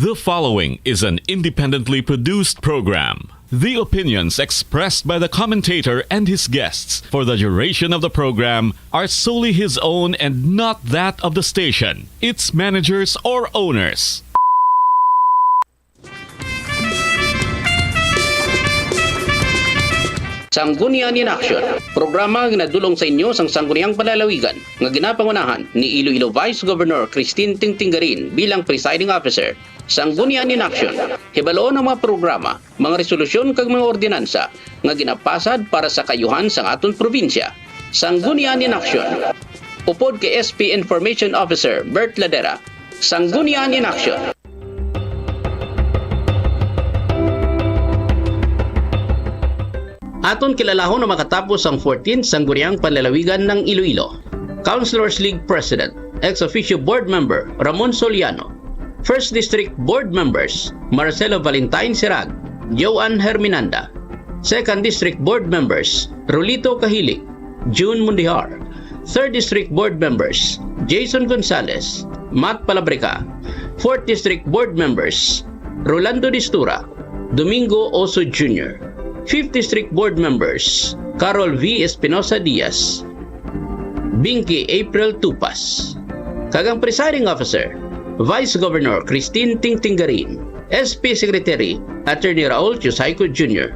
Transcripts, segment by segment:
The following is an independently produced program. The opinions expressed by the commentator and his guests for the duration of the program are solely his own and not that of the station, its managers, or owners. Sanggunian In Action, programa nga nadulong sa inyo sang Sangguniang Palalawigan nga ginapangunahan ni Iloilo Vice Governor Christine Tingtinggarin bilang presiding officer. Sanggunian In Action, hibaloon ang mga programa, mga resolusyon kag mga ordinansa nga ginapasad para sa kayuhan sang aton probinsya. Sanggunian In Action, upod kay SP Information Officer Bert Ladera. Sanggunian In Action. Aton kilalahon na makatapos ang 14th Sangguniang Panlalawigan ng Iloilo. Councilors League President, ex-officio board member Ramon Soliano, 1st District Board members Marcelo Valentine Sirag, Joan Herminanda, 2nd District Board members Rolito Kahilig, June Mundihar, 3rd District Board members Jason Gonzalez, Matt Palabrica, 4th District Board members Rolando Distura, Domingo Oso Jr., 5th District Board members Carol V. Espinosa Diaz, Binky April Tupas, kagang presiding officer Vice Governor Christine Tingtinggarin, SP Secretary Attorney Raul Chusayco Jr.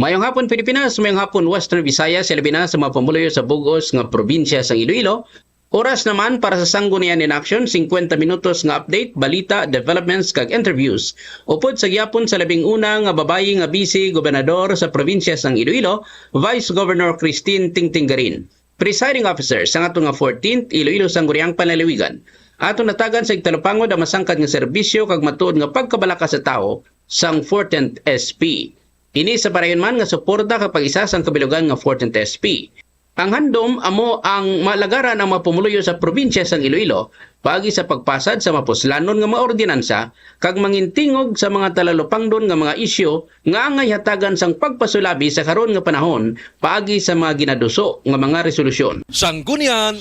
Mayong hapon Pilipinas, mayong hapon Western Visayas, labi na sa mga pamuluyo sa bugos nga probinsya sa Iloilo. Oras naman para sa Sanggunian In Action, 50 minutos nga update, balita, developments kag interviews. Upod sa gyapon sa labing una nga babayi nga vice gobernador sa probinsya sang Iloilo, Vice Governor Christine Tingtinggarin. Presiding officer sa aton nga 14th Iloilo Sangguniang Panlalawigan. Aton natagan sa igtalupangod ang masangkad nga serbisyo kag matuod nga pagkabalaka sa tao sang 14th SP. Ini sa parayon man nga suporta kapag isa sang kabilugan nga 14th SP. Ang handom amo ang malagaran ang mapumuluyo sa probinsya sang Iloilo pagi sa pagpasad sa mapuslanon nga mga ordinansa kag mangintingog sa mga talalupangdon nga mga isyu nga angay hatagan sang pagpasulabi sa karon nga panahon paagi sa mga ginaduso nga mga resolusyon. Sanggunian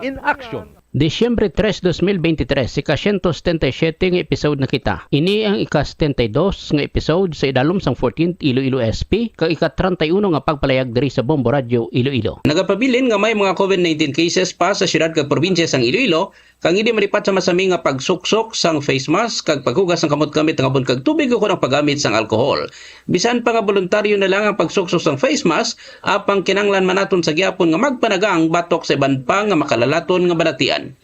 In Action. Disyembre 3, 2023, ika-177 nga episode na kita. Ini ang ika-72 nga episode sa idalom sang 14th Iloilo SP, kag ika-31 nga pagpalayag diri sa Bombo Radio Iloilo. Nagapabilin nga may mga COVID-19 cases pa sa syudad kag probinsya sang Iloilo, kang hindi malipat sa masami nga pagsuksok sang face mask kag paghugas ng kamot-kamit nga abon kag tubig o kunang paggamit sang alkohol. Bisan pa nga voluntaryo na lang ang pagsuksok sang face mask, apang kinanglan manaton sa gyapon nga magpanagang batok sa iban pa nga makalalaton nga balatian.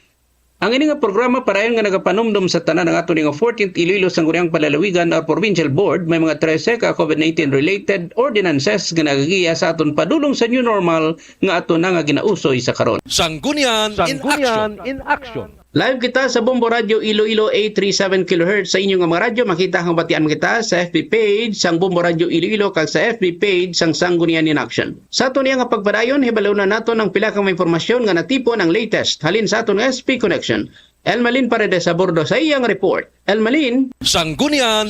Ang ini nga programa parayon nga nagapanumdum sa tanan ng ato nga 14th Iloilo Sangguniang Palalawigan or Provincial Board may mga 13 ka COVID-19 related ordinances nga nagagiya sa aton padulong sa new normal nga ato na nga ginausoy sa karon. Sanggunian In Action. Live kita sa Bombo Radio Iloilo 837 kHz sa inyong mga radyo. Makita ang batian kita sa FB page sang Bombo Radio Iloilo kag sa FB page sang Sanggunian In Action. Sa ato niya nga pagpadayon, hibalaw na nato ng pila kang impormasyon nga natipon ang latest halin sa aton SP Connection. Elmalin Paredes sa bordo sa iyang report. Elmalin. Sanggunian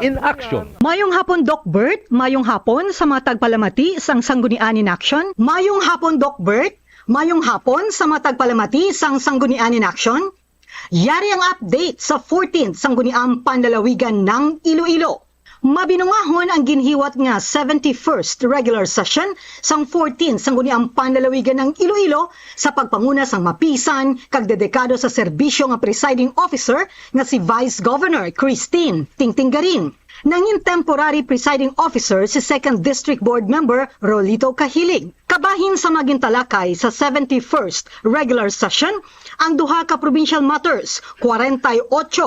In Action. Mayong hapon Doc Bert, mayong hapon sa mga tagpalamati sang Sanggunian In Action. Mayong hapon Doc Bert, mayong hapon sa mga tagpalamati sang Sanggunian In Action. Yari ang update sa 14th Sangguniang Panlalawigan ng Iloilo. Mabinungahon ang ginhiwat nga 71st regular session sang 14th Sangguniang Panlalawigan ng Iloilo sa pagpanguna sang mapisan kag dedikado sa serbisyo nga presiding officer nga si Vice Governor Christine Tingtinggarin. Nanging temporary presiding officer si 2nd District Board member Rolito Kahilig. Kabahin sa magintalakay sa 71st regular session ang duha ka provincial matters, 48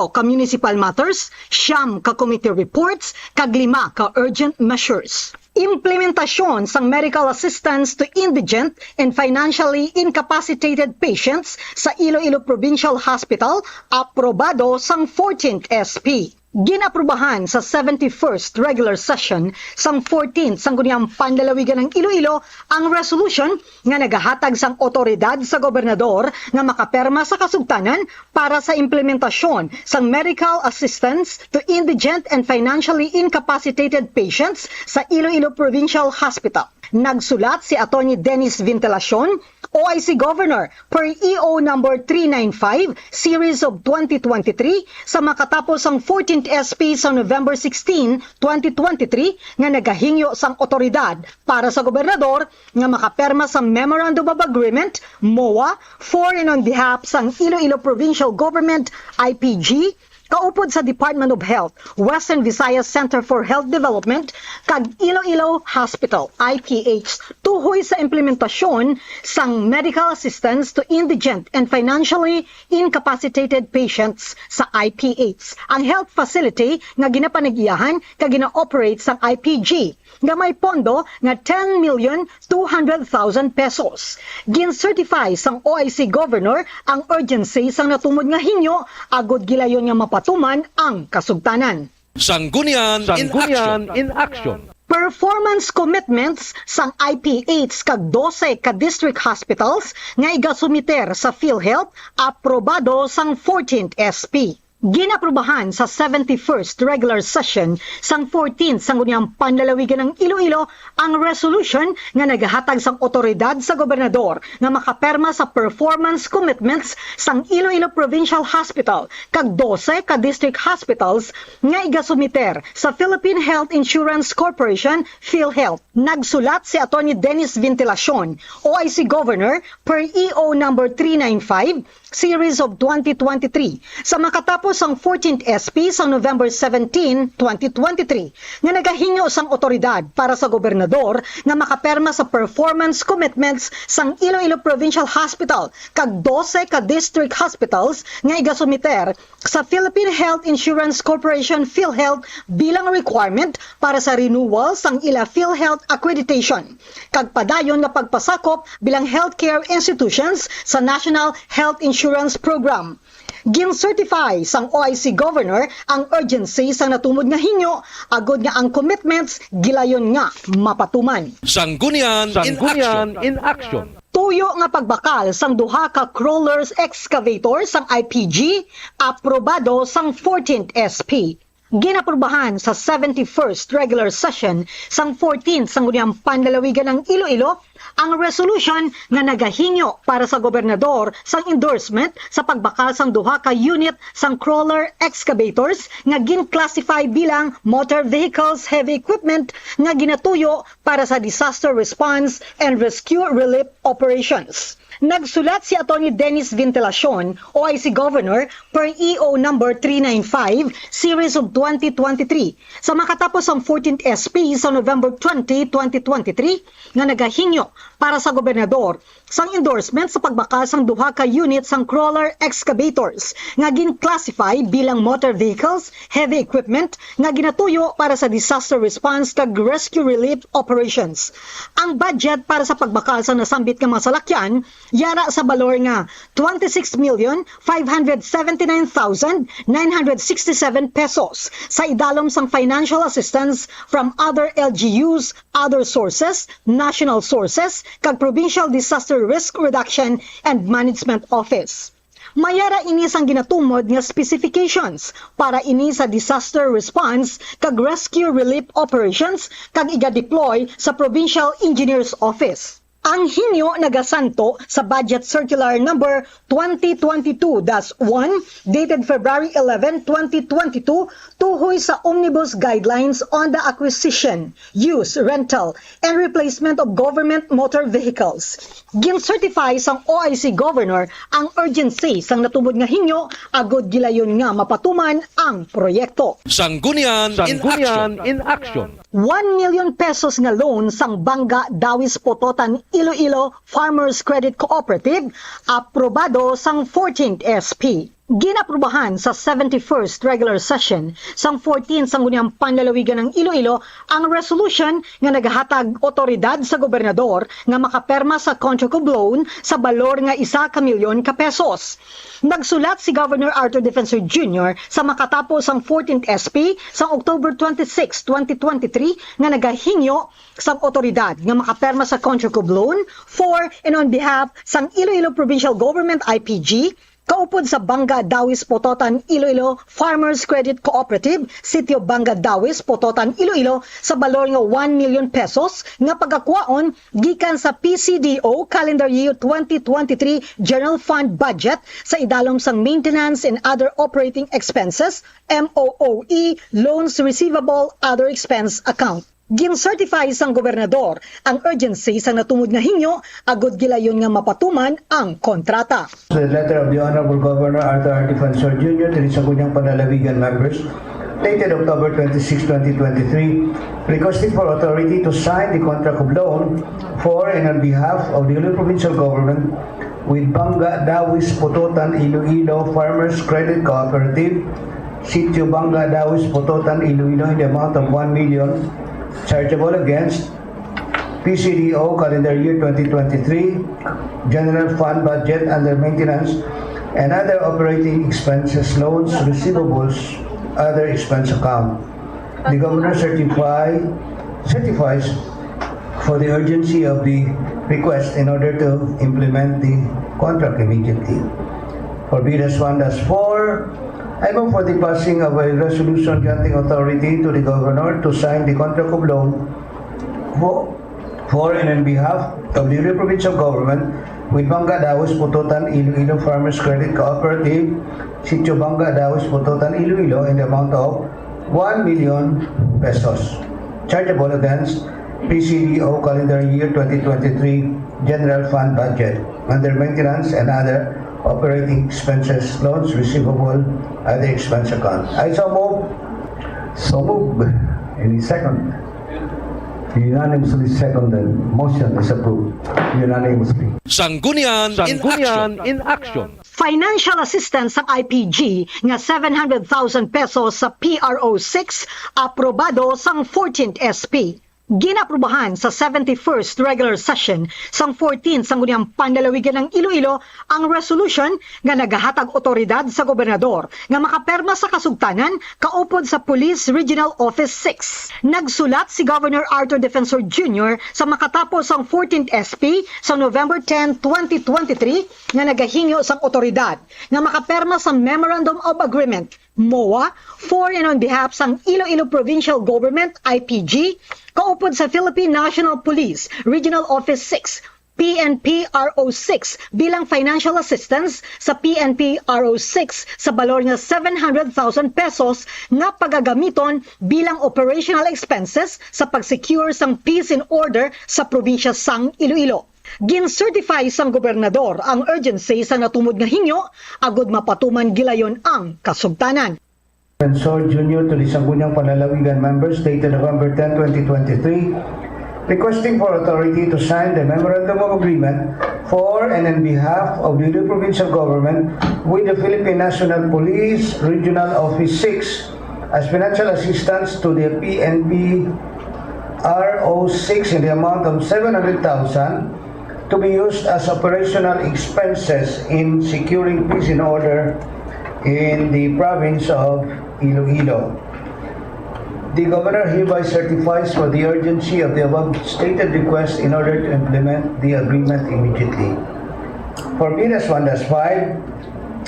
ka municipal matters, 9 ka committee reports, kag 5 ka urgent measures. Implementasyon sang medical assistance to indigent and financially incapacitated patients sa Iloilo Provincial Hospital aprobado sang 14th SP. Ginaprubahan sa 71st regular session sang 14th Sangguniang Panlalawigan ng Iloilo ang resolution nga nagahatag sang otoridad sa gobernador nga makaperma sa kasugtanan para sa implementasyon sang medical assistance to indigent and financially incapacitated patients sa Iloilo Provincial Hospital. Nagsulat si Atty. Dennis Ventilacion, OIC Governor per EO number 395 series of 2023 sa makatapos ang 14th SP sa November 16, 2023 nga nagahingyo sang otoridad para sa gobernador nga makaperma sa Memorandum of Agreement MOA for and on behalf sang Iloilo Provincial Government IPG kaupod sa Department of Health, Western Visayas Center for Health Development, kag Iloilo Hospital, IPH, tuhoy sa implementasyon sang medical assistance to indigent and financially incapacitated patients sa IPH. Ang health facility nga ginapanagiyahan kag gina-operate sang IPG nga may pondo nga 10,200,000 pesos. Gin-certify sang OIC Governor ang urgency sang natumod nga hinyo agod gilayon nga mapatuman ang kasugtanan. Sanggunian in Action. Performance commitments sang IPH kag 12 ka district hospitals nga igasumiter sa PhilHealth aprobado sang 14th SP. Ginaprubahan sa 71st regular session sang 14th Sangguniang Panlalawigan ng Iloilo ang resolution nga nagahatag sang otoridad sa gobernador nga makaperma sa performance commitments sang Iloilo Provincial Hospital kag 12 ka district hospitals nga igasumiter sa Philippine Health Insurance Corporation PhilHealth. Nagsulat si Atty. Dennis Ventilacion, OIC Governor per EO number 395 series of 2023 sa makatapos ang 14th SP sa November 17, 2023 nga nagahinyo sang otoridad para sa gobernador nga makaperma sa performance commitments sang Iloilo Provincial Hospital kag 12 ka district hospitals nga igasumiter sa Philippine Health Insurance Corporation PhilHealth bilang requirement para sa renewal sang ila PhilHealth accreditation kag padayon nga pagpasakop bilang healthcare institutions sa National Health Insurance Program. Gin-certify sang OIC Governor ang urgency sang natumod nga hinyo agod nga ang commitments gilayon nga mapatuman. Sanggunian in Action. Tuyo nga pagbakal sang duha ka crawlers excavator sang IPG aprobado sang 14th SP. Ginaprubahan sa 71st regular session sang 14th Sangguniang Panlalawigan ng Iloilo ang resolution nga nagahinyo para sa gobernador sang endorsement sa pagbakal sang duha ka unit sang crawler excavators nga gin-classify bilang motor vehicles heavy equipment nga ginatuyo para sa disaster response and rescue relief operations. Nagsulat si Atty. Dennis Ventilacion, OIC Governor per EO number 395 series of 2023 sa makatapos ang 14th SP sa November 20, 2023 nga nagahinyo para sa gobernador sang endorsement sa pagbakal sang duha ka unit sang crawler excavators nga gin-classify bilang motor vehicles heavy equipment nga ginatuyo para sa disaster response kag rescue relief operations. Ang budget para sa pagbakal sa nasambit nga mga salakyan yara sa balor nga 26,579,967 pesos sa idalom sang financial assistance from other LGUs, other sources, national sources, kag Provincial Disaster Risk Reduction and Management Office. Mayara ini sang ginatumod nga specifications para ini sa disaster response kag rescue relief operations kag iga-deploy sa Provincial Engineers Office. Ang hinyo nagasanto sa Budget Circular number 2022-1 dated February 11, 2022 tuhoy sa Omnibus Guidelines on the Acquisition, Use, Rental, and Replacement of Government Motor Vehicles. Gin-certify sang OIC Governor ang urgency sang natubod nga hinyo agod gilayon nga mapatuman ang proyekto. Sanggunian in Action. 1 million pesos nga loan sang Bangga Dawis Pototan Iloilo Farmers Credit Cooperative aprobado sang 14th SP. Ginaprubahan sa 71st regular session sang 14 Sangguniang Panlalawigan ng Iloilo ang resolution nga naghatag otoridad sa gobernador nga makaperma sa contract of loan sa balor nga 1 milyon ka pesos. Nagsulat si Governor Arthur Defensor Jr. sa makatapos ang 14th SP sang October 26, 2023 nga nagahingyo sang otoridad nga makaperma sa contract of loan for and on behalf sang Iloilo Provincial Government IPG kaupod sa Banga Dawis Pototan Iloilo Farmers Credit Cooperative, Sitio Banga Dawis Pototan Iloilo sa balor nga 1 million pesos nga pagakwaon gikan sa PCDO Calendar Year 2023 General Fund Budget sa idalom sang Maintenance and Other Operating Expenses MOOE Loans Receivable Other Expense Account. Gin-certify sang gobernador ang urgency sa natumod nga hingyo agud gilayon nga mapatuman ang kontrata. The letter of the Honorable Governor Arthur R. Defensor Jr. to the Sangguniang Panlalawigan members dated October 26, 2023 requesting for authority to sign the contract of loan for and on behalf of the Iloilo Provincial Government with Banga Dawis Pototan Iloilo Farmers Credit Cooperative, Sitio Banga Dawis Pototan Iloilo in the amount of 1 million chargeable against PCDO Calendar Year 2023 General Fund Budget under Maintenance and Other Operating Expenses Loans Receivables Other Expense Account. The Governor certifies for the urgency of the request in order to implement the contract immediately. For B-1-4, I move for the passing of a resolution granting authority to the Governor to sign the contract of loan for and on behalf of the Iloilo Provincial Government with Banga Dawis Pototan Iloilo Farmers Credit Cooperative, Sitio Banga Dawis Pototan Iloilo in the amount of 1 million pesos, chargeable against PCDO Calendar Year 2023 General Fund Budget under Maintenance and Other Operating Expenses Loans Receivable Other Expense Account. I so move. So move. Any second? Unanimously seconded. Motion is approved. Unanimously. Sanggunian in Action. Financial assistance sa IPG nga 700,000 pesos sa PRO6 aprobado sang 14th SP. Ginaprubahan sa 71st regular session sang 14 Sangguniang Panlalawigan ng Iloilo ang resolution nga nagahatag otoridad sa gobernador nga makaperma sa kasugtanan kaupod sa Police Regional Office 6. Nagsulat si Governor Arthur Defensor Jr. sa makatapos ang 14th SP sa November 10, 2023 nga nagahingyo sang otoridad nga makaperma sa Memorandum of Agreement MOA for and on behalf sang Iloilo Provincial Government IPG kaupod sa Philippine National Police Regional Office 6 PNP RO6 bilang financial assistance sa PNP RO6 sa balor nga 700,000 pesos nga pagagamiton bilang operational expenses sa pag-secure sang peace and order sa probinsya sang Iloilo. Gin-certify sang gobernador ang urgency sa natumod nga hingyo agud mapatuman gilayon ang kasugtanan. Defensor Jr. to the Sangguniang Panlalawigan members dated November 10, 2023 requesting for authority to sign the Memorandum of Agreement for and on behalf of the Iloilo Provincial Government with the Philippine National Police Regional Office 6 as financial assistance to the PNP RO6 in the amount of 700,000 to be used as operational expenses in securing peace and order in the province of Iloilo. The Governor hereby certifies for the urgency of the above stated request in order to implement the agreement immediately. For B-1-5,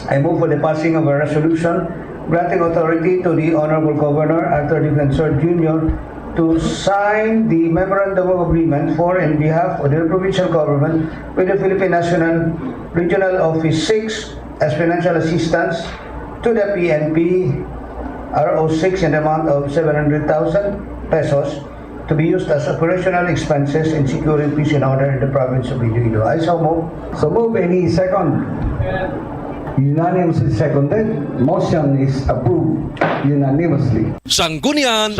I move for the passing of a resolution granting authority to the Honorable Governor Arthur Defensor Jr. to sign the Memorandum of Agreement for and behalf of the Provincial Government with the Philippine National Regional Office 6 as financial assistance to the PNP RO6 in the amount of 700,000 pesos to be used as operational expenses in securing peace and order in the province of Iloilo. I so move. So move. Any second? Unanimously seconded. Motion is approved unanimously. Sanggunian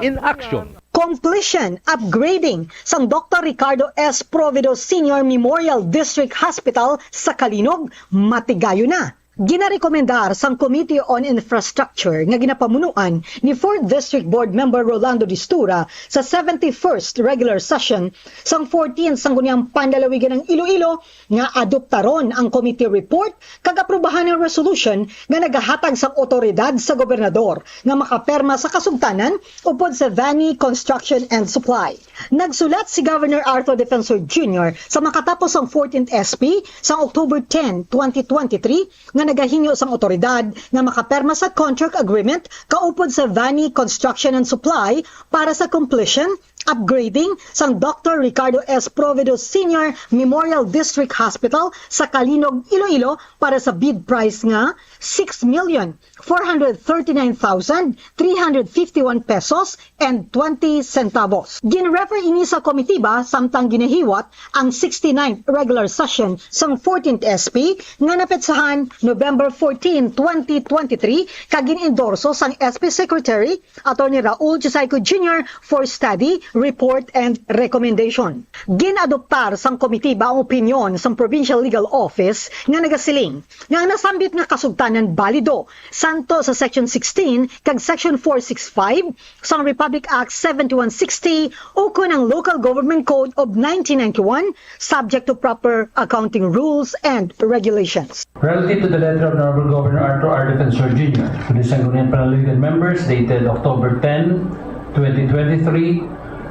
in Action. Completion, upgrading sang Dr. Ricardo S. Provido Senior Memorial District Hospital sa Kalinog, matigayo na. Ginarekomendar sang Committee on Infrastructure nga ginapamunuan ni 4th District Board Member Rolando Distura sa 71st regular session sang 14th Sangguniang Panlalawigan ng Iloilo nga adoptaron ang committee report kag aprubahan ng resolution nga nagahatag sang otoridad sa gobernador nga makaperma sa kasugtanan upod sa Vani Construction and Supply. Nagsulat si Governor Arthur Defensor Jr. sa makatapos ang 14th SP sang October 10, 2023 nga nagahinyo sang otoridad nga makaperma sa contract agreement kaupod sa Vani Construction and Supply para sa completion, upgrading sang Dr. Ricardo S. Provedo Sr. Memorial District Hospital sa Kalinog, Iloilo para sa bid price nga 6,439,351 pesos and 20 centavos. Ginrefer ini sa komitiba samtang ginahiwat ang 69th regular session sang 14th SP nga napetsahan November 14, 2023 kag gin-endorso sang SP Secretary Attorney Raul Chusayco Jr. for study, report and recommendation. Ginadoptar sang komitiba ang opinyon sang Provincial Legal Office nga nagasiling nga nasambit nga kasugtanan balido santo sa Section 16 kag Section 465 sang Republic Act 7160 o ang Local Government Code of 1991 subject to proper accounting rules and regulations. Relative to the letter of Honorable Governor Arthur R. Defensor Jr. to the Sanggunian Panlalawigan members dated October 10, 2023,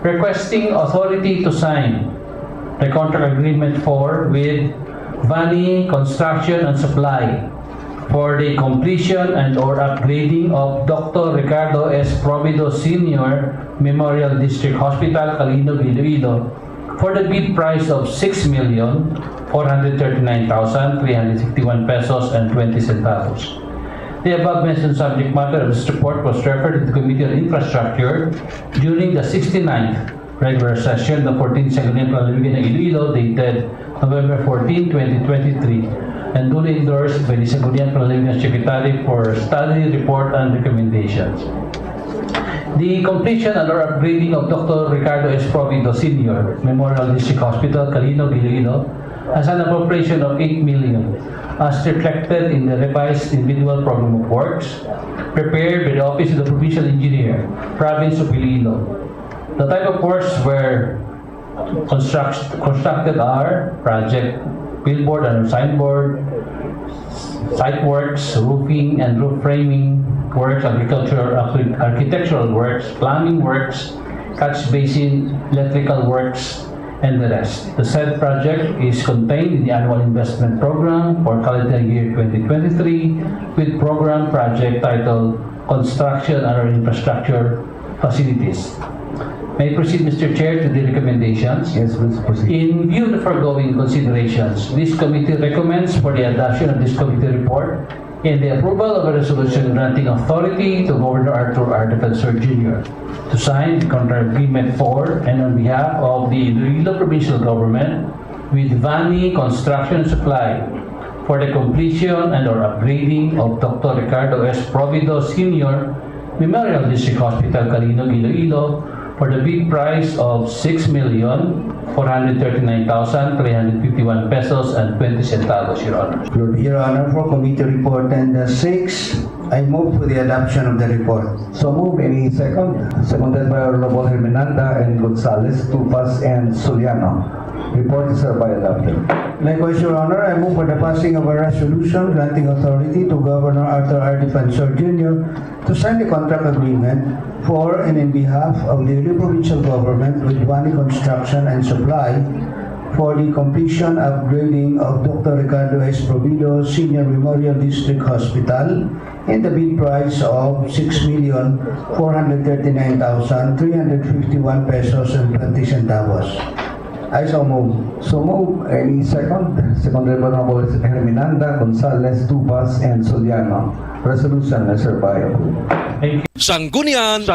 requesting authority to sign the contract agreement with Vani Construction and Supply for the completion and or upgrading of Dr. Ricardo S. Provedo Sr. Memorial District Hospital, Kalinog, Iloilo for the bid price of 6,439,361 pesos and 20 centavos. The above mentioned subject matter of this report was referred to the Committee on Infrastructure during the 69th regular session of the 14th Sanggunian Panlalawigan ng Iloilo dated November 14, 2023 and duly endorsed by the Sanggunian Panlalawigan Secretary for study, report, and recommendations. The completion and or upgrading of Dr. Ricardo S. Provedo Sr. Memorial District Hospital, Kalinog, Iloilo has an appropriation of 8 million as reflected in the revised individual program of works prepared by the Office of the Provincial Engineer, Province of Iloilo. The type of works were constructed are project billboard and signboard, site works, roofing and roof framing works, architectural works, plumbing works, catch basin, electrical works, and the rest. The said project is contained in the annual investment program for calendar year 2023 with program project titled Construction and Infrastructure Facilities. May I proceed, Mr. Chair, to the recommendations? Yes, please proceed. In view of the foregoing considerations, this committee recommends for the adoption of this committee report and the approval of a resolution granting authority to Governor Arthur R. Defensor Jr. to sign the contract agreement for and on behalf of the Iloilo Provincial Government with Vani Construction and Supply for the completion and or upgrading of Dr. Ricardo S. Provedo Sr. Memorial District Hospital, Kalinog, Iloilo for the bid price of 6,439,351 pesos and 20 centavos, Your Honor. Your Honor, for committee report and 6, I move for the adoption of the report. So move. Any second? Seconded by Honorable Herminanda and Gonzales, Tupas, and Soliano. Report is hereby adopted. Likewise, Your Honor, I move for the passing of a resolution granting authority to Governor Arthur R. Defensor Jr. to sign the contract agreement for and in behalf of the Iloilo Provincial Government with Vani Construction and Supply for the completion upgrading of Dr. Ricardo S. Provedo Sr. Memorial District Hospital in the bid price of 6,439,351 pesos and 20 centavos. I so move. So move. Any second? Seconded by Honorable Herminanda, Gonzales, Tupas, and Soliano. Resolution is hereby approved. Thank you. Sanggunian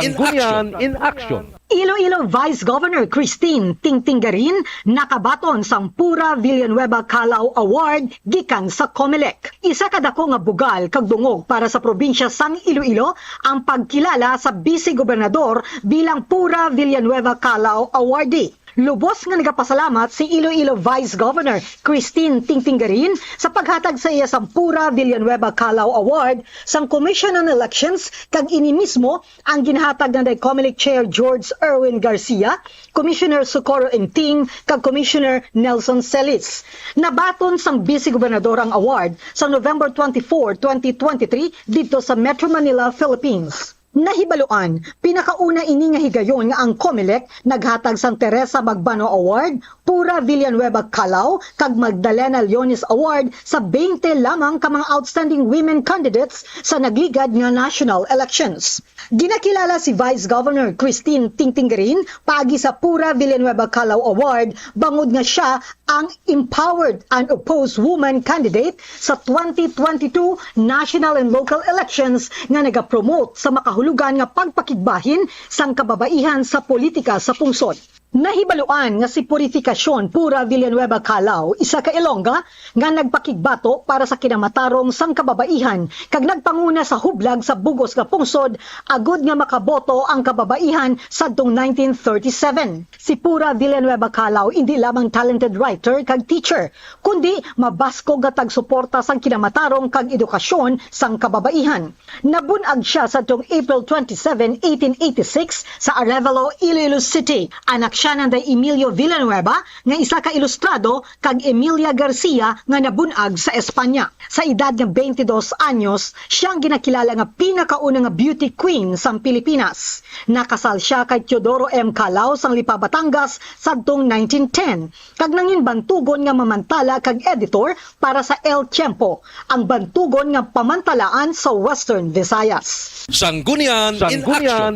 in action. Iloilo Vice Governor Christine Tingtinggarin nakabaton sang Pura Villanueva Calao Award gikan sa COMELEC. Isa kadako nga bugal kag dungog para sa probinsya sang Iloilo ang pagkilala sa Vice Gobernador bilang Pura Villanueva Calao Awardee. Lubos nga nagapasalamat si Iloilo Vice Governor Christine Tingtinggarin sa paghatag sa iya Sampura Villanueva Calao Award sang Commission on Elections kag ini mismo ang ginhatag ng Comelec Chair George Erwin Garcia, Commissioner Socorro Enting kag Commissioner Nelson Celis. Nabaton sang Vice Gobernador ang award sa November 24, 2023 dito sa Metro Manila, Philippines. Nahibaluan, pinakauna ini nga higayon nga ang Comelec naghatag sang Teresa Magbano Award, Pura Villanueva Calao, kag Magdalena Leones Award sa 20 lamang ka mga outstanding women candidates sa nagligad nga national elections. Ginakilala si Vice Governor Christine Tingtinggarin paagi sa Pura Villanueva Calao Award bangod nga siya ang Empowered and Opposed Woman candidate sa 2022 national and local elections nga nagapromote sa makahulugan nga pagpakigbahin sang kababaihan sa politika sa pungsod. Nahibaluan nga si Purifikasyon Pura Villanueva Calao, isa ka Ilongga, nga nagpakigbato para sa kinamatarong sang kababaihan kag nagpanguna sa hublag sa bugos nga pungsod agud nga makaboto ang kababaihan sadtong 1937. Si Pura Villanueva Calao hindi lamang talented writer kag teacher, kundi mabaskog nga tagsuporta sang kinamatarong kag edukasyon sang kababaihan. Nabunag siya sadtong April 27, 1886 sa Arevalo, Iloilo City. Anak siya ng Emilio Villanueva nga isa ka ilustrado kag Emilia Garcia nga nabunag sa Espanya. Sa edad nga 22 anyos, siyang ginakilala nga pinakauna nga beauty queen sa Pilipinas. Nakasal siya kay Teodoro M. Calao sang Lipa, Batangas sadtong 1910 kag nangin bantugon nga mamantala kag editor para sa El Tiempo, ang bantugon nga pamantalaan sa Western Visayas. Sanggunian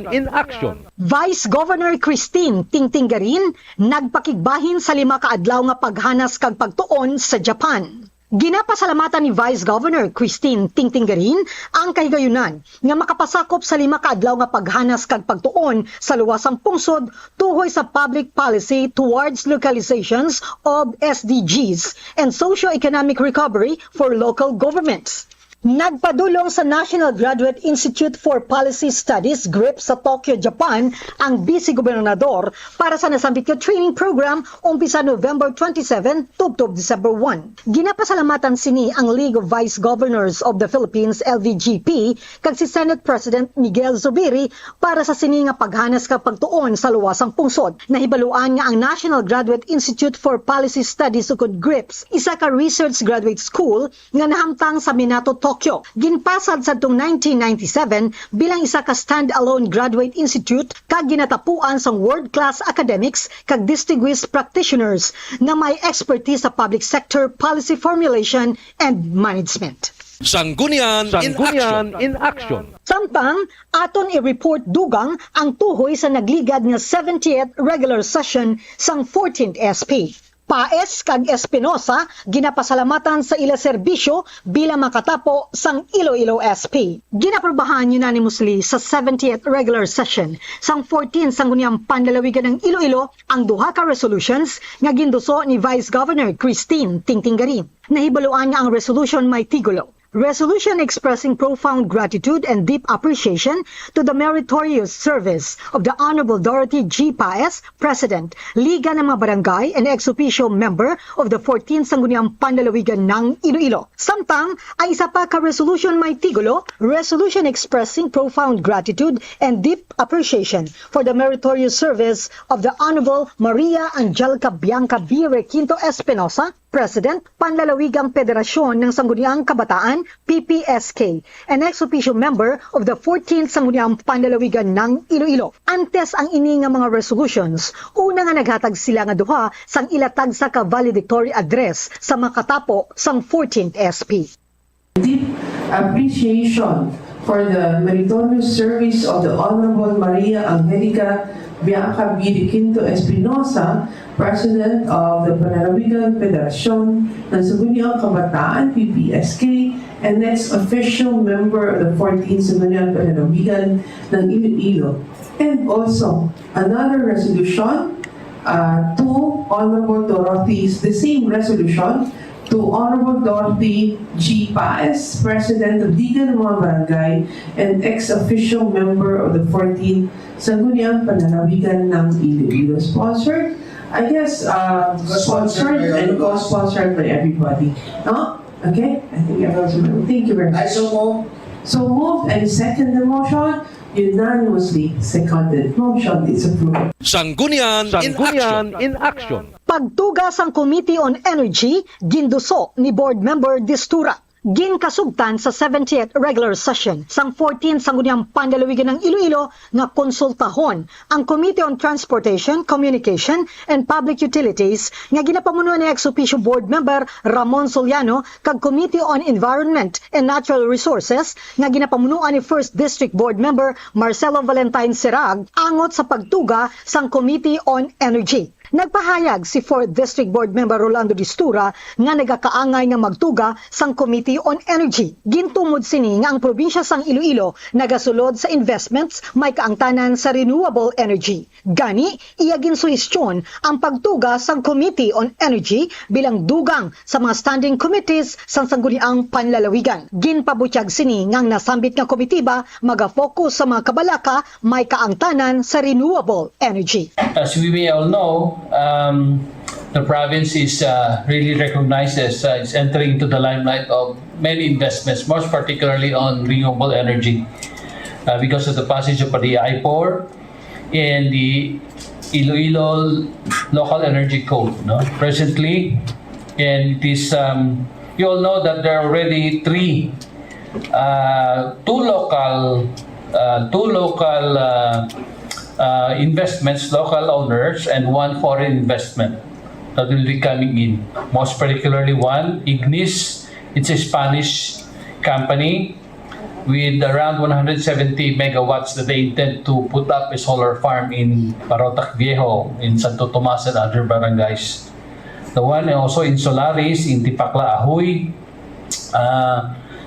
in Action. Vice Governor Christine Tingtinggarin nagpakigbahin sa 5 ka adlaw nga paghanas kag pagtuon sa Japan. Ginapasalamatan ni Vice Governor Christine Tingtinggarin ang kahigayunan nga makapasakop sa 5 ka adlaw nga paghanas kag pagtuon sa luwasang pungsod tuhoy sa public policy towards localizations of SDGs and socio-economic recovery for local governments. Nagpadulong sa National Graduate Institute for Policy Studies GRIP sa Tokyo, Japan ang Vice Gobernador para sa nasambit nga training program umpisa November 27 tubtob December 1. Ginapasalamatan sini ang League of Vice Governors of the Philippines LVGP kag si Senate President Miguel Zubiri para sa sini nga paghanas kag pagtuon sa luwasang pungsod. Nahibaluan nga ang National Graduate Institute for Policy Studies ukod GRIPS, isa ka research graduate school nga nahamtang sa Minato, Tokyo. Ginpasad sa 1997 bilang isa ka stand-alone graduate institute kag ginatapuan sa world-class academics kag distinguished practitioners na may expertise sa public sector policy formulation and management. Sanggunian in Action. Samtang, aton i-report dugang ang tuhoy sa nagligad nga 70th regular session sang 14th SP. Paes kag Espinosa ginapasalamatan sa ila serbisyo bilang makatapo sang Iloilo SP. Ginaprobahan unanimously sa 70th regular session sang 14 Sangguniang Panlalawigan ng Iloilo ang duha ka resolutions nga ginduso ni Vice Governor Christine Tingtinggarin. Nahibaluan nga ang resolution may tigulo. Resolution expressing profound gratitude and deep appreciation to the meritorious service of the Honorable Dorothy G. Paes, President, Liga ng mga Barangay and ex-officio member of the 14th Sangguniang Panlalawigan ng Iloilo. Samtang, ay isa pa ka resolution may tigulo, resolution expressing profound gratitude and deep appreciation for the meritorious service of the Honorable Maria Angelica Bianca B. Requinto Espinosa, President, Panlalawigang Federasyon ng Sangguniang Kabataan, PPSK, and ex-officio member of the 14th Sangguniang Panlalawigan ng Iloilo. Antes ang ini nga mga resolutions, una nga naghatag sila nga duha sang ilatag sa ka-valedictory address sa makatapo sang 14th SP. Deep appreciation for the meritorious service of the Honorable Maria Angelica Bianca B. Requinto Espinosa, President of the Panlalawigan Federasyon ng Sangguniang Kabataan, PPSK, and next official member of the 14th Sangguniang Panlalawigan ng Iloilo. And also, another resolution to Honorable Dorothy's, the same resolution to Honorable Dorothy G. Paes, President of Liga ng mga Barangay and ex-official member of the 14th Sangguniang Panlalawigan ng Iloilo. Sponsored I guess, sponsored and co-sponsored by everybody. No? Okay? I think everyone's remember. Thank you very much. So moved and second the motion, unanimously seconded. Motion is approved. Sanggunian in action. Pagtugas ang Committee on Energy, ginduso ni Board Member Distura. Ginkasugtan sa 70th regular session sang 14 Sangguniang Panlalawigan ng Iloilo nga konsultahon ang Committee on Transportation, Communication, and Public Utilities nga ginapamunuan ni ex-officio board member Ramon Soliano kag Committee on Environment and Natural Resources nga ginapamunuan ni 1st District Board member Marcelo Valentine Serag angot sa pagtuga sang Committee on Energy. Nagpahayag si 4th District Board Member Rolando Distura nga nagakaangay nga magtuga sang Committee on Energy. Gintumod sini nga ang probinsya sang Iloilo nagasulod sa investments may kaangtanan sa renewable energy. Gani, iya ginsuhestyon ang pagtuga sang Committee on Energy bilang dugang sa mga standing committees sang Sangguniang Panlalawigan. Ginpabutyag sini nga ang nasambit nga komitiba maga-focus sa mga kabalaka may kaangtanan sa renewable energy. As we may all know, the province is really recognized as it's entering into the limelight of many investments, most particularly on renewable energy, because of the passage of the I-4 and the Iloilo Local Energy Code. No? Presently, and it is you all know that there are already two local investments, local owners, and one foreign investment that will be coming in. Most particularly one, Ignis. It's a Spanish company with around 170 megawatts that they intend to put up a solar farm in Parotac Viejo, in Santo Tomas and other barangays. The one also in Solaris, in Tipacla, Ahoy.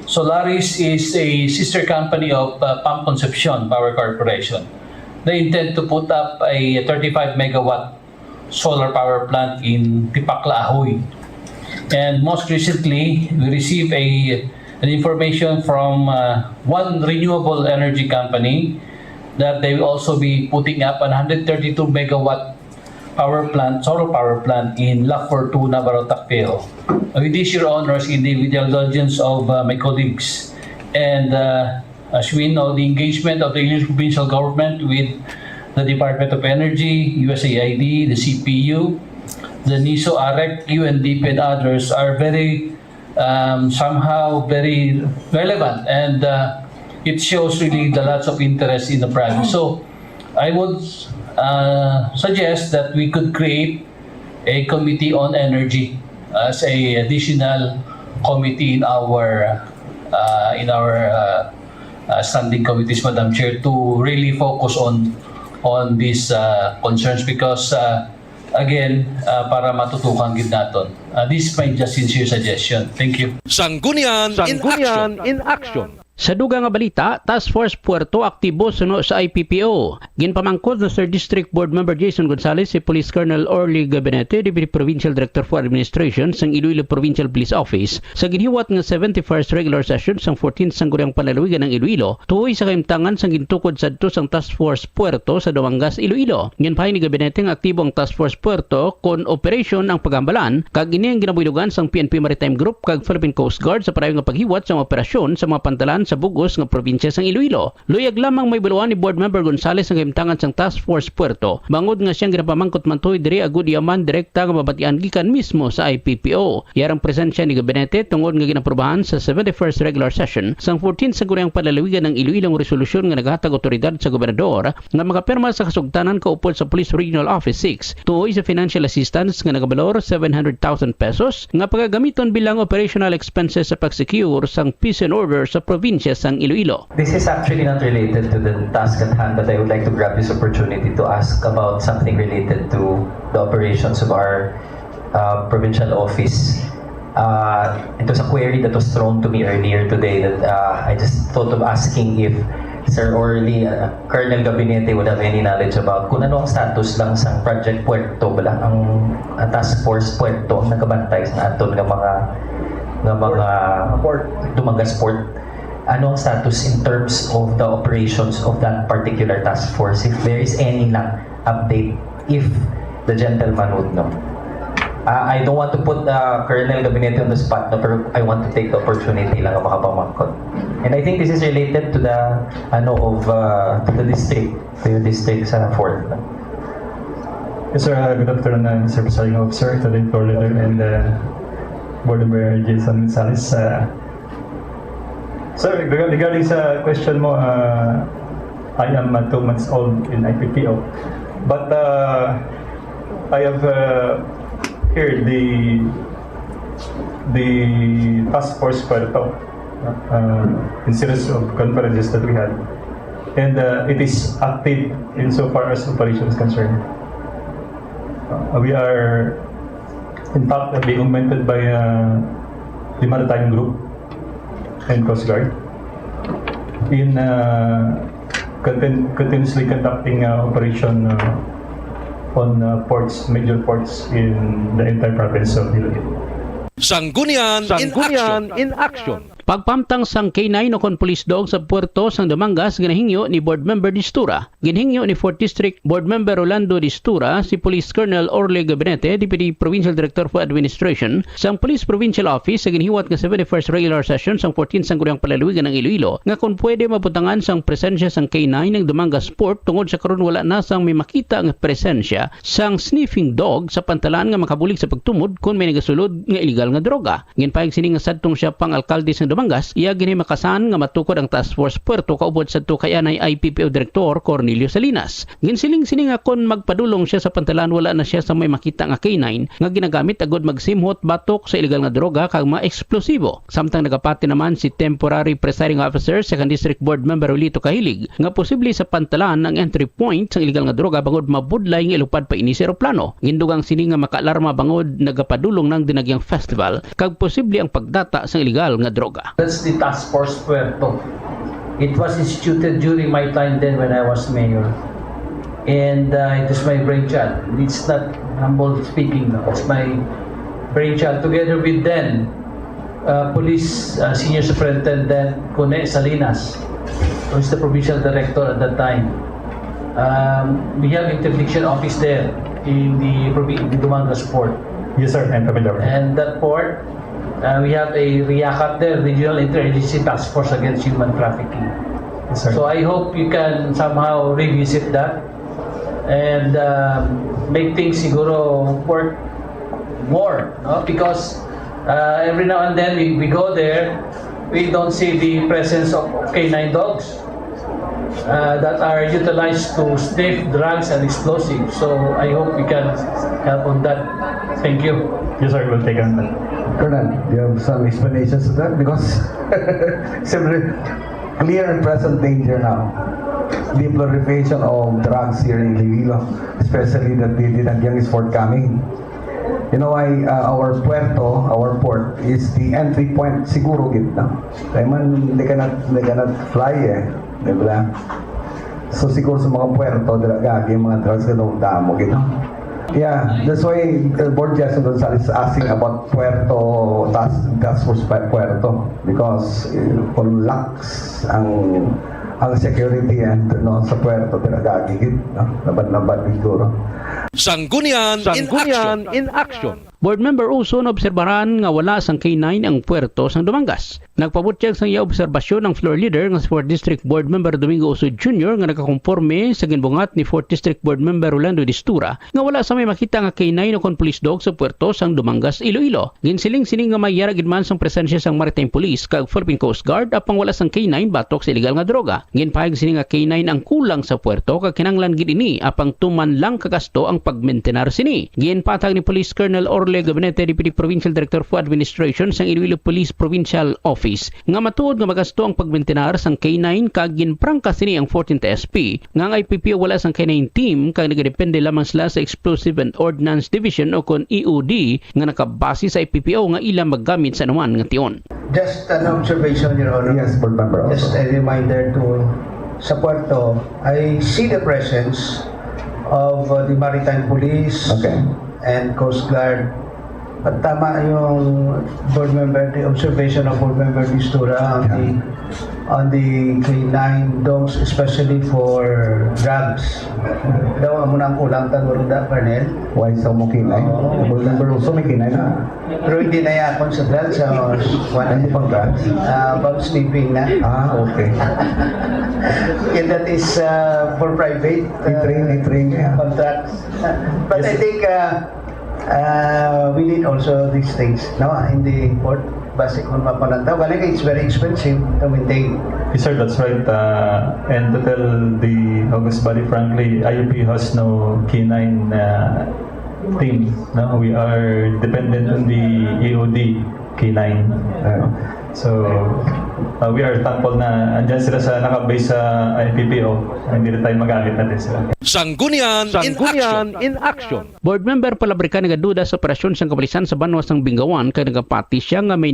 Solaris is a sister company of Pump Concepcion Power Corporation. They intend to put up a 35 megawatt solar power plant in Tipacla, Ahoy. And most recently, we received an information from one renewable energy company that they will also be putting up a 132 megawatt solar power plant in La Fortuna, Barotac Viejo. With this, your honors, in the indulgence of my colleagues, and as we know, the engagement of the provincial government with the Department of Energy, USAID, the CPU, the NISO, AREC, UNDP, and others are very somehow very relevant, and it shows really the lots of interest in the province. So I would suggest that we could create a committee on energy as a additional committee in our standing committees, Madam Chair, to really focus on these concerns, because again, para matutukan gid naton. This is my just sincere suggestion. Thank you. Sanggunian in action. Sa dugang nga balita, Task Force Puerto aktibo suno sa IPPO. Ginpamangkod ng 3rd District Board Member Jason Gonzales si Police Colonel Orly Gabinete, Deputy Provincial Director for Administration sang Iloilo Provincial Police Office sa ginhiwat nga 71st regular session sang 14th Sangguniang Panlalawigan ng Iloilo, tuhoy sa kaimtangan sang gintukod sadto sang Task Force Puerto sa Duangas, Iloilo. Ginpahay ni Gabinete nga aktibo ang Task Force Puerto kon operation ang pagambalan kag ini ang ginabuhilugan sang PNP Maritime Group kag Philippine Coast Guard sa parayon nga paghiwat sa mga operasyon sa mga pantalan sa bugos nga probinsya sang Iloilo. Luyag lamang may biluan ni Board Member Gonzales ang kaimtangan sang Task Force Puerto. Bangod nga siyang ginapamangkot mantoy diri agud yaman direkta nga mabatian gikan mismo sa IPPO. Yarang presensya ni Gabinete tungod nga ginaprobahan sa 71st regular session sang 14 Sangguniang Panlalawigan ng Iloilo ang resolusyon nga naghatag otoridad sa gobernador nga makapirma sa kasugtanan kaupod sa Police Regional Office 6 tuoy sa financial assistance nga nagabalor 700,000 pesos nga pagagamiton bilang operational expenses sa pag-secure sang peace and order sa probinsya sang Iloilo. This is actually not related to the task at hand, but I would like to grab this opportunity to ask about something related to the operations of our provincial office. It was a query that was thrown to me earlier today that I just thought of asking if Sir Orly, Colonel Gabinete would have any knowledge about kung ano ang status lang sa Project Puerto, bala ang Task Force Puerto ang nagabantay sa aton ng mga Dumangas Port. Ano ang status in terms of the operations of that particular task force? If there is any lang update, if the gentleman would know. I don't want to put Colonel Gabinete on the spot, no, pero I want to take the opportunity lang ang makapamangkot. And I think this is related to the to the district, to yung district sa 4th. Yes, sir. Good afternoon, Sir Presiding Officer, to the floor leader, and Board Member Jason Gonzalez. Sir, regarding sa question mo, I am 2 months old in IPPO, but I have heard the task force Puerto in series of conferences that we had, and it is active insofar as operations concerned. We are in fact being augmented by the Maritime Group and Coast Guard in continuously conducting operation on ports, major ports in the entire province of Iloilo. Sanggunian in Action. Pagpamtang sang K9 o kon police dog sa Puerto sang Dumangas ginahingyo ni Board Member Distura. Ginhingyo ni 4th District Board Member Rolando Distura si Police Colonel Orle Gabinete, Deputy Provincial Director for Administration sang Police Provincial Office sa ginhiwat nga 71st regular session sang 14th Sangguniang Palalawigan ng Iloilo nga kung pwede mabutangan sang presensya sang K9 ng Dumangas Port tungod sa karon wala na sang may makita nga presensya sang sniffing dog sa pantalan nga makabulig sa pagtumod kung may nagasulod nga illegal nga droga. Ginpahig sini nga sadtong siya pang alkalde sang Dumangas, iya gini makasan nga matukod ang Task Force Puerto kaubod sadto kay anay IPPO Director Cornelio Salinas. Ginsiling sini nga kon magpadulong siya sa pantalan wala na siya sa may makita nga K9 nga ginagamit agod magsimhot batok sa illegal nga droga kag ma-eksplosibo. Samtang nagapati naman si Temporary Presiding Officer 2nd District Board Member Olito Kahilig nga posible sa pantalan ang entry point sa illegal nga droga bangod mabudlay nga ilupad pa ini sa eroplano. Gindugang sini nga makaalarma bangod nagapadulong ng dinagyang festival kag posible ang pagdata sa illegal nga droga. That's the Task Force Puerto. It was instituted during my time then when I was mayor. And it is my brainchild. It's not humble speaking. No. It's my brainchild together with then Police Senior Superintendent Cone Salinas, who is the Provincial Director at that time. We have interdiction office there in the Dumangas Port. Yes, sir. I'm familiar. And that port, we have a RIACAT there, Regional Interagency Task Force Against Human Trafficking. Yes, sir. So I hope you can somehow revisit that and make things siguro work more, no? Because every now and then we go there, we don't see the presence of K9 dogs that are utilized to sniff drugs and explosives. So I hope we can help on that. Thank you. Yes, sir. We'll take on that. Colonel, do you have some explanations to that? Because simply clear and present danger now. The proliferation of drugs here in Iloilo, especially that the dinagyang is forthcoming. You know why our puerto, our port is the entry point siguro gitna. Kaya man they cannot fly diba? So siguro sa mga puerto gagi mga drugs na damo gitna. Yeah, that's why the board Jason Gonzalez is asking about Puerto Task Force Puerto because kung lax ang security and sa Puerto gagigit labad siguro. Sanggunian in Action. Board Member Uso na obserbaran nga wala sang K9 ang puerto sang Dumangas. Nagpabutyag sang iya obserbasyon ang floor leader nga 4th District Board Member Domingo Uso Jr. nga nakakonforme sa ginbungat ni 4th District Board Member Rolando Distura nga wala sa may makita nga K9 o kon police dog sa puerto sang Dumangas, Iloilo. Ginsiling sining nga mayara gid man sang presensya sang Maritime Police kag Philippine Coast Guard apang wala sang K9 batok sa illegal nga droga. Ginpahig sining nga K9 ang kulang sa puerto kag kinanglan gid ini apang tuman lang kagasto ang pagmentenar sini. Ginpatag ni Police Colonel Orle Gabinete, Deputy Provincial Director for Administration sang Iloilo Police Provincial Office nga matuod nga magasto ang pagmentenar sang K9 kag ginprangka sini ang 14th SP nga ang IPPO wala sang K9 team kag nagadepende lamang sila sa Explosive and Ordnance Division o kon EOD nga nakabase sa IPPO nga ilang maggamit sa anuman nga tion. Just an observation, Your Honor. Yes, Board Member. Just a reminder to sa Puerto, I see the presence of the Maritime Police Okay. and Coast Guard At tama yung board member, the observation of board member Mistura on the canine dogs, especially for drugs. Daw mo nang kulang tanong da, Parnel. Why so mo kinay? Board member also may kinay na. Pero hindi na yakon sa drugs. Ano pang drugs? About sleeping na. Okay. And that is for private I-train. contracts. But I think we need also these things in the port. Basic kung mapananta. Well, it's very expensive to maintain. Yes, sir, that's right. And to tell the August body, frankly, IUP has no canine team. No, we are dependent on the EOD canine. So we are thankful na andyan sila sa nakabase sa IPPO. Hindi na tayo magamit natin sila. Sanggunian in Action. Board member Palabrika nagaduda sa operasyon sang kapulisan sa banwas ng Bingawan kay nagapati siya nga may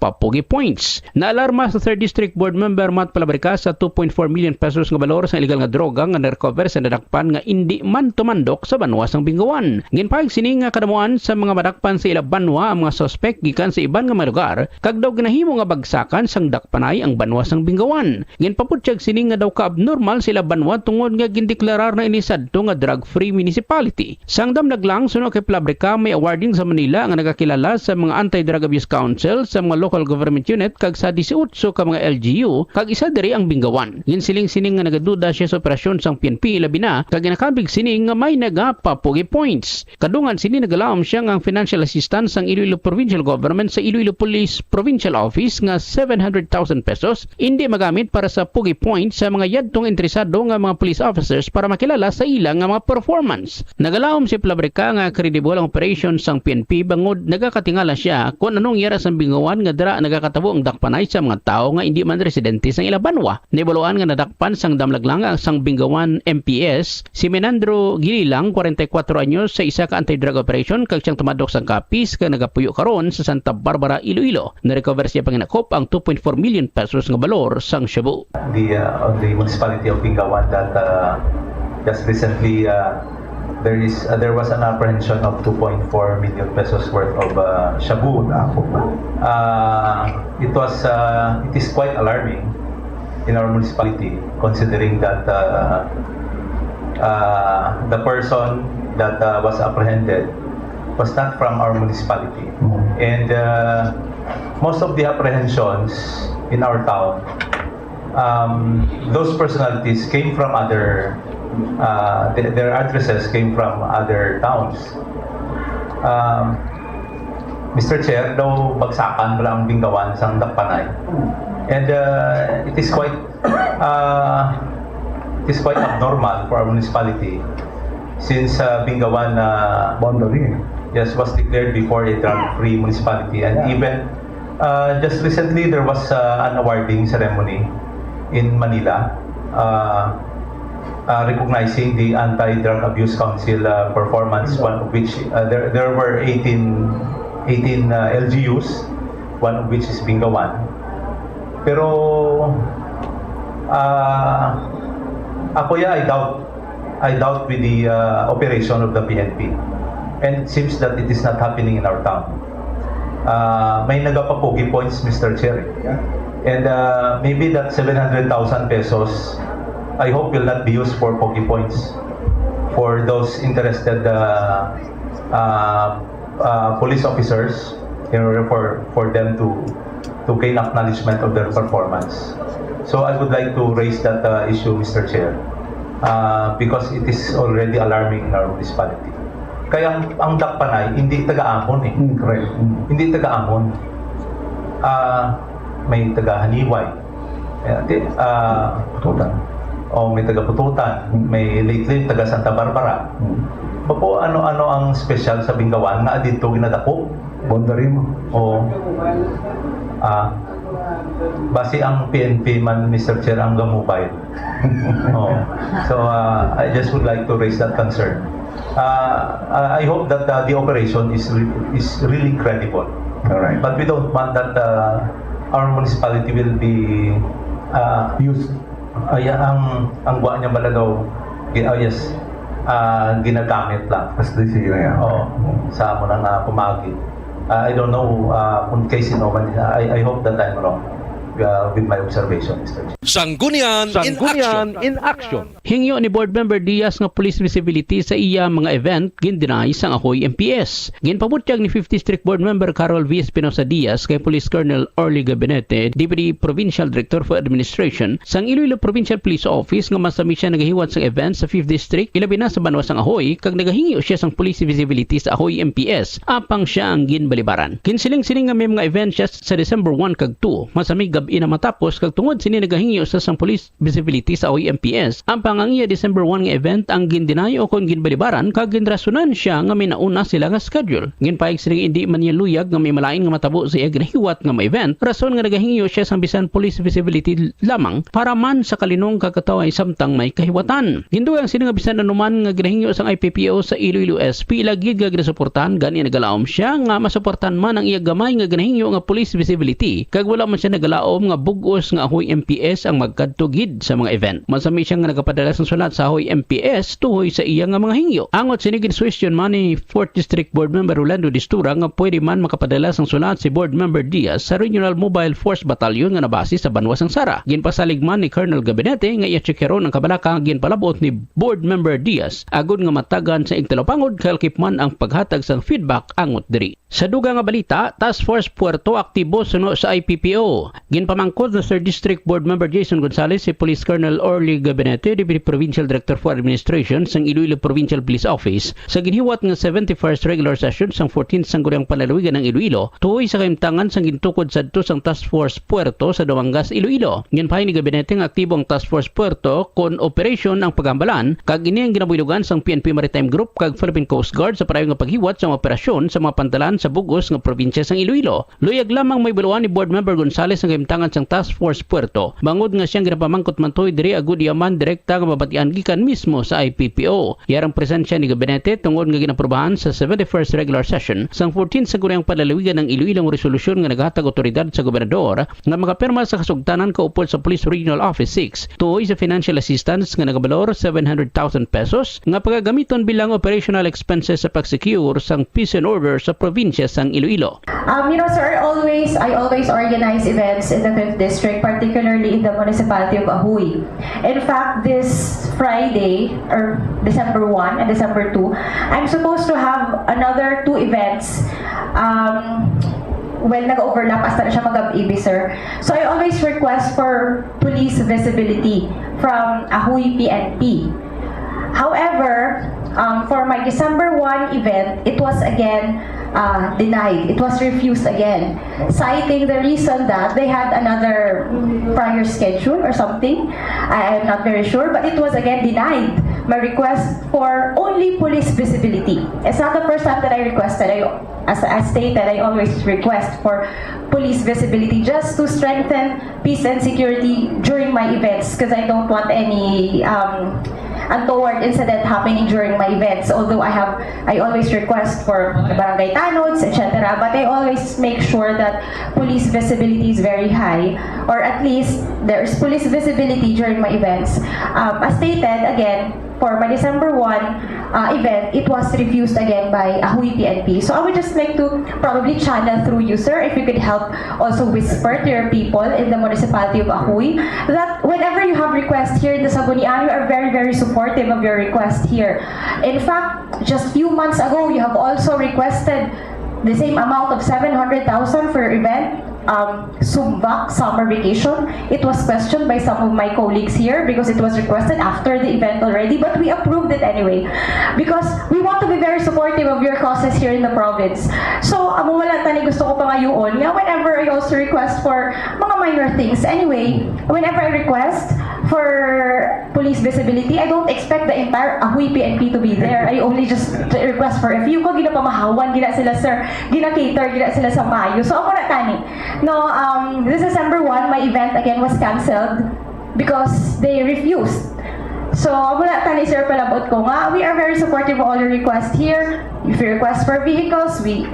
papugi points. Naalarma sa 3rd District Board member Matt Palabrika sa 2.4 million pesos nga balor sa illegal nga droga nga na-recover sa nadakpan nga hindi man tumandok sa banwas ng Bingawan. Ginpahig sini nga kadamuan sa mga madakpan sa ila banwa ang mga suspect gikan sa iban nga mga lugar kag daw ginahimo nga bagsakan sang dakpanay ang banwas ng Bingawan. Ginpaputyag sini nga daw ka-abnormal sila banwa tungod nga gindeklarar na ini sadto nga drug-free municipality. Sang damnaglang suno kay Palabrika may awarding sa Manila nga nagakilala sa mga Anti-Drug Abuse Council sa mga local government unit kag sa 18 ka mga LGU kag isa diri ang Bingawan. Ginsiling sining nga nagaduda siya sa operasyon sang PNP labi na kag ginakabig sining nga may papugi points. Kadungan sini nagalaom siya nga ang financial assistance sang Iloilo Provincial Government sa Iloilo Police Provincial Office nga 700,000 pesos hindi magamit para sa pugi points sa mga yadtong interesado nga mga police officers para makilala sa ilang nga mga performance. Nagalaom si Palabrika nga credible ang operation sang PNP bangod nagakatingala siya kung anong yara sang Bingawan nga dara nagakatabo ang dakpanay sa mga tao nga hindi man residente sang ila banwa. Nibuluan nga nadakpan sang damlaglang ang sang Bingawan MPS si Menandro Gililang 44 anyos sa isa ka anti-drug operation kag siyang tumadok sang kapis kag nagapuyo karon sa Santa Barbara, Iloilo. Na-recover siya panginakop ang 2.4 million pesos nga balor sang shabu. The municipality of Bingawan that just recently there was an apprehension of 2.4 million pesos worth of shabu. It is quite alarming in our municipality considering that the person that was apprehended was not from our municipality. And most of the apprehensions in our town, those personalities came from other, their addresses came from other towns. Mr. Chair, daw bagsakan wala ang Bingawan sang dakpanay. And it is quite abnormal for our municipality since Bingawan boundary was declared before a drug-free municipality, and even just recently there was an awarding ceremony in Manila recognizing the Anti-Drug Abuse Council performance, one of which there were 18 LGUs, one of which is Bingawan. Pero I doubt with the operation of the PNP, and it seems that it is not happening in our town. May nagapapugi points, Mr. Chair, and maybe that 700,000 pesos I hope will not be used for pogi points for those interested police officers in order for them to gain acknowledgement of their performance. So I would like to raise that issue, Mr. Chair, because it is already alarming in our municipality. Kaya ang dakpanay hindi taga-amon eh. Correct. Hindi taga-amon. May taga-Haniway. Pututan. May taga-Pututan. May lately taga Santa Barbara. Po ano ang special sa Bingawan nga dito ginadako? Boundary mo. Base ang PNP man, Mr. Chair, ang mobile. So I just would like to raise that concern. I hope that the operation is really credible. Alright. But we don't want that our municipality will be Used. Ang buwan niya bala daw ginagamit lang. As this year, sa amo nang pumagi. I don't know kung kay sino man. I hope that I'm wrong with my observation, Mr. Chair. Sanggunian in action. Hingyo ni Board Member Diaz nga police visibility sa iya mga event gindinay sang Ahoy MPS. Ginpabutyag ni 50 District Board Member Carol V. Espinosa Diaz kay Police Colonel Orly Gabinete, Deputy Provincial Director for Administration sang Iloilo Provincial Police Office nga masami siya nagahiwat sang event sa 5th District ilabi na sa banwa sang Ahoy kag nagahingyo siya sang police visibility sa Ahoy MPS apang siya ang ginbalibaran. Kinsiling-siling nga may mga event siya sa December 1 kag 2 masami gabi na matapos kag tungod sini nagahingyo sa sang police visibility sa Ahoy MPS ang pangangiya December 1 nga event ang gindinay o kon ginbalibaran kag ginrasunan siya nga may nauna sila nga schedule. Ginpaig sila hindi man niya luyag nga may malain nga matabo sa iya ginahiwat nga may event rason nga nagahingyo siya sang bisan police visibility lamang para man sa kalinong kakataway samtang may kahiwatan. Gindugang sila nga bisan anuman nga ginahingyo sang IPPO sa Iloilo SP lagid nga ginasuportahan gani nagalaom siya nga masuportahan man ang iya gamay nga ginahingyo nga police visibility kag wala man siya nagalaom nga bugos nga Ahoy MPS ang magkadtugid sa mga event. Masami siya nga nagapadala sang sulat sa Ahoy MPS tuhoy sa iya nga mga hingyo. Angot sinigin question man ni 4th District Board Member Rolando Distura nga pwede man makapadala sang sulat si Board Member Diaz sa Regional Mobile Force Battalion nga nabase sa Banwa sang Sara. Ginpasalig man ni Colonel Gabinete nga iya tsekero ng kabalaka ginpalabot ni Board Member Diaz agud nga matagan sa igtalopangod kalkip man ang paghatag sang feedback angot diri. Sa duga nga balita, Task Force Puerto aktibo suno sa IPPO. Ginpamangkod na 3rd District Board Member Jason Gonzales si Police Colonel Orly Gabinete, Deputy Provincial Director for Administration sang Iloilo Provincial Police Office sa ginhiwat nga 71st regular session sang 14th Sangguniang Panlalawigan ng Iloilo tuhoy sa kaimtangan sang gintukod sadto sang Task Force Puerto sa Duangas, Iloilo. Ginpahay ni Gabinete nga aktibo ang Task Force Puerto kon operation ang pagambalan kag ini ang ginabuhilugan sang PNP Maritime Group kag Philippine Coast Guard sa parayo nga paghiwat sa operasyon sa mga pantalan sa bugos nga probinsya sang Iloilo. Luyag lamang may baluan ni Board Member Gonzales ang kaimtangan sang Task Force Puerto. Bangod nga siyang ginapamangkot mantoy diri agud yaman direkta nga mabatian gikan mismo sa IPPO. Yarang presensya ni Gabinete tungod nga ginaprobahan sa 71st regular session sang 14th Sangguniang Panlalawigan ng Iloilo nga resolusyon nga naghatag otoridad sa gobernador nga makapirma sa kasugtanan kaupod sa Police Regional Office 6 tuoy sa financial assistance nga nagabalor 700,000 pesos nga pagagamiton bilang operational expenses sa pag-secure sang peace and order sa probinsya sang Iloilo. Sir, I always organize events in the 5th District, particularly in the municipality of Ahoy. In fact, this Friday, or December 1 and December 2, I'm supposed to have another 2 events. Nag-overlap hasta na siya mag-ab-ibi, sir. So I always request for police visibility from Ahoy PNP. However, for my December 1 event, it was again denied. It was refused again, citing the reason that they had another prior schedule or something. I am not very sure, but it was again denied. My request for only police visibility. It's not the first time that I requested. As stated, I always request for police visibility just to strengthen peace and security during my events because I don't want any untoward incident happening during my events. Although I always request for barangay tanods, etc. But I always make sure that police visibility is very high, or at least there is police visibility during my events. As stated, again, for my December 1 event, it was refused again by Ahoy PNP. So I would just like to probably channel through you, sir, if you could help also whisper to your people in the municipality of Ahoy that whenever you have requests here in the Sanggunian, we are very, very supportive of your request here. In fact, just few months ago, you have also requested the same amount of 700,000 for your event, Sumbak summer vacation. It was questioned by some of my colleagues here because it was requested after the event already, but we approved it anyway because we want to be very supportive of your causes here in the province. So, wala tani gusto ko pa ngayon nga whenever I also request for mga minor things. Anyway, whenever I request for police visibility, I don't expect the entire Ahoy PNP to be there. I only just request for a few. Kung ginapamahawan, gina sila sir, gina-cater, gina sila sa Mayo. So, ako na tani. No, this December 1, my event again was cancelled because they refused. So, wala tani sir palabot ko nga. We are very supportive of all your requests here. If you request for vehicles, we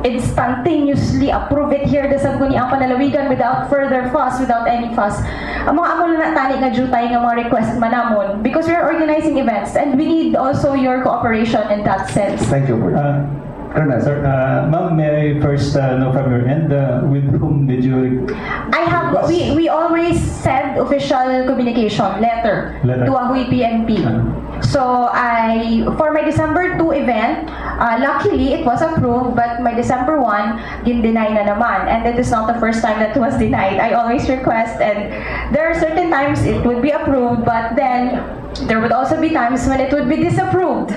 instantaneously approve it here the Sangguniang Panlalawigan without further fuss, without any fuss. Ang mga amo na tani nga jutay nga mga request manamon because we are organizing events and we need also your cooperation in that sense. Thank you, Colonel. Sir, ma'am, may I first know from your end, with whom did you... We always send official communication letter to Ahoy PNP. So for my December 2 event, luckily it was approved, but my December 1 gin-deny na naman, and it is not the first time that it was denied. I always request, and there are certain times it would be approved, but then there would also be times when it would be disapproved.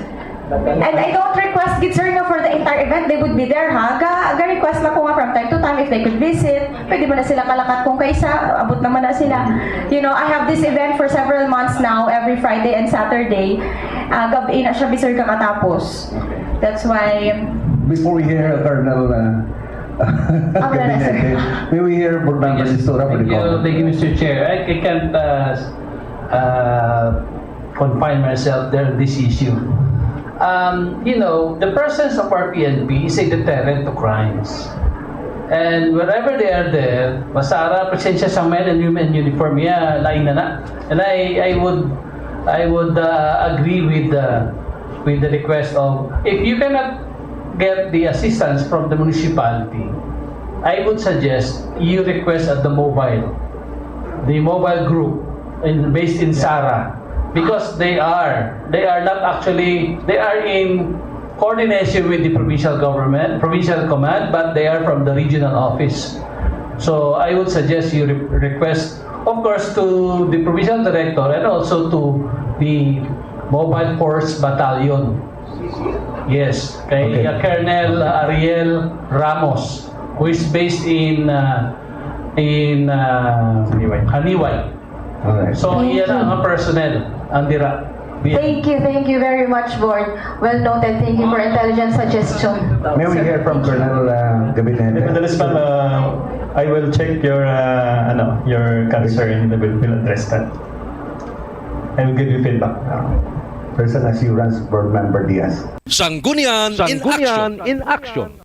And I don't request gid sir na for the entire event they would be there ha. Request na ko nga from time to time if they could visit. Pwede mo na sila kalakat kung kaysa abot naman na sila. You know, I have this event for several months now, every Friday and Saturday. Gabi na siya bisir kakatapos. That's why Before we hear Colonel may we hear Board Member Sistora for the comment? Thank you, Mr. Chair. I can't confine myself there on this issue. You know, the presence of our PNP is a deterrent to crimes. And wherever they are there, masara presensya sa men and women uniform, lain na. And I would agree with the request of, if you cannot get the assistance from the municipality, I would suggest you request at the mobile group based in Sara. Because they are not actually, they are in coordination with the provincial government, provincial command, but they are from the regional office. So I would suggest you request, of course, to the provincial director and also to the mobile force battalion. Yes, kay Colonel Ariel Ramos, who is based in Haniway. So iyan ang personnel. Andira. Thank you very much, Board. Well noted. Thank you for intelligent suggestion. May we hear from Colonel Gabinete? Nevertheless, ma'am, I will check your concern and will address that. I will give you feedback. Person Assurance Board Member Diaz. Sanggunian in Action.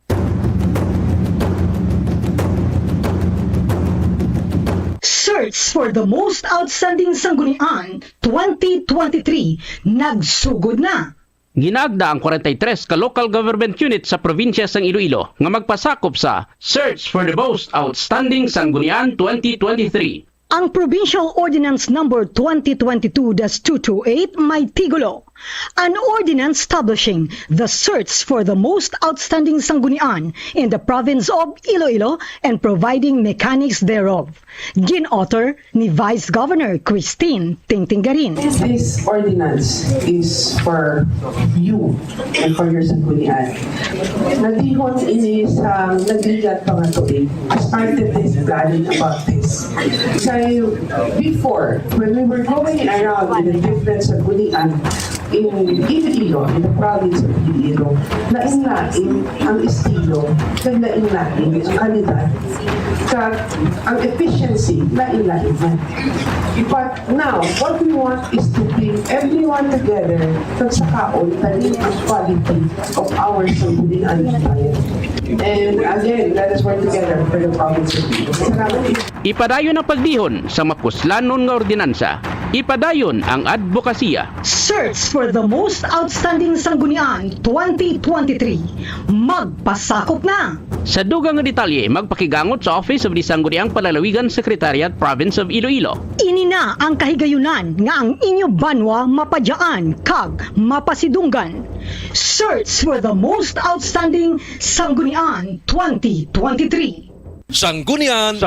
Search for the most outstanding sanggunian 2023 nagsugod na. Ginagda ang 43 ka local government unit sa probinsya sang Iloilo nga magpasakop sa Search for the Most Outstanding Sanggunian 2023. Ang Provincial Ordinance Number 2022-228 may tigulo, an ordinance establishing the search for the most outstanding sanggunian in the province of Iloilo and providing mechanics thereof. Gin-author ni Vice Governor Christine Tingtinggarin. This ordinance is for you and for your sanggunian. Nadihon ini sa nagligat pa nga tuig as part of this planning about this. So before, when we were going around in the different sanggunian in Iloilo, in the province of Iloilo, lain-lain ang estilo, lain-lain ang kalidad, ang efficiency, lain-lain man. But now, what we want is to bring everyone together kag sa kaon tanin ang quality of our sanggunian bayan. And again, let us work together for the province of Iloilo. Salamat. Ipadayon ang pagdihon sa mapuslanon nga ordinansa. Ipadayon ang advokasya. Search for the most outstanding sanggunian 2023 magpasakop na. Sa dugang nga detalye, magpakigangot sa Office of the Sangguniang Palalawigan Secretariat, Province of Iloilo. Ini na ang kahigayunan nga ang inyo banwa mapadyaan kag mapasidunggan. Search for the most outstanding sanggunian 2023. Sanggunian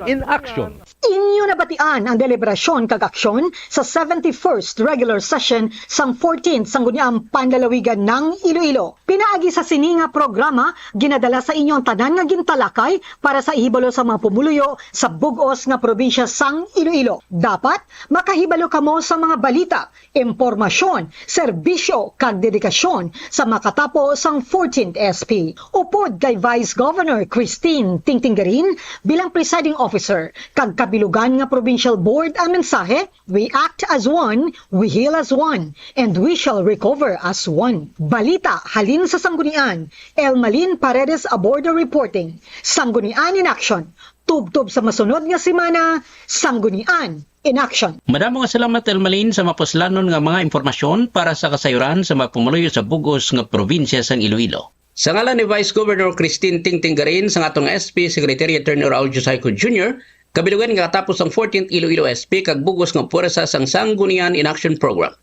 in Action. Inyo nabatian ang deliberasyon kag aksyon sa 71st regular session sang 14th Sangguniang Panlalawigan ng Iloilo. Pinaagi sa sininga programa ginadala sa inyong tanan nga gintalakay para sa ihibalo sa mga pumuluyo sa bug-os nga probinsya sang Iloilo. Dapat makahibalo kamo sa mga balita, impormasyon, serbisyo kag dedikasyon sa makatapo sang 14th SP. Upod kay Vice Governor Christine Tingtinggarin bilang presiding officer kag kabilugan nga provincial board ang mensahe, we act as one, we heal as one, and we shall recover as one. Balita halin sa Sanggunian, Elmalin Paredes Abordo reporting, Sanggunian in Action. Tubtob sa masunod nga semana, Sanggunian in Action. Madamo nga salamat Elmalin sa mapuslanon nga mga impormasyon para sa kasayuran sa mga pumuluyo sa bugos nga probinsya sang Iloilo. Sa ngalan ni Vice Governor Christine Tingting Garin sa atong SP Secretary Attorney Raul Josico Jr., kabilugan nga katapos ang 14th Iloilo SP kag bugos nga puwersa sang Sanggunian In Action Program.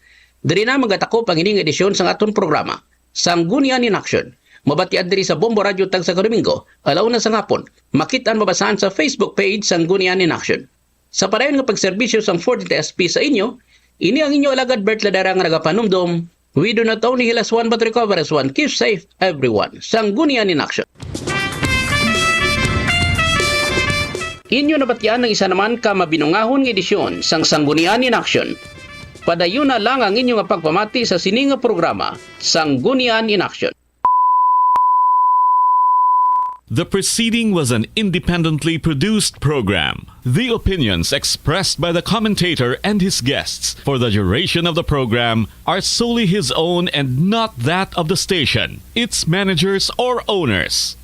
Diri na magatakop ang ining edisyon sa aton programa, Sanggunian In Action. Mabatian diri sa Bombo Radio tag sa Domingo, alaw na sa ngapon. Makitaan mabasahan sa Facebook page Sanggunian In Action. Sa padayon nga pagserbisyo sang 14th SP sa inyo, ini ang inyo alagad Bert Ladara nga nagapanumdom. We do not only heal as one but recover as one. Keep safe, everyone. Sanggunian In Action. Inyo nabatian ng isa naman ka mabinungahon nga edisyon sang Sanggunian In Action. Padayon na lang ang inyo nga pagpamati sa sininga programa, Sanggunian In Action. The preceding was an independently produced program. The opinions expressed by the commentator and his guests for the duration of the program are solely his own and not that of the station, its managers, or owners.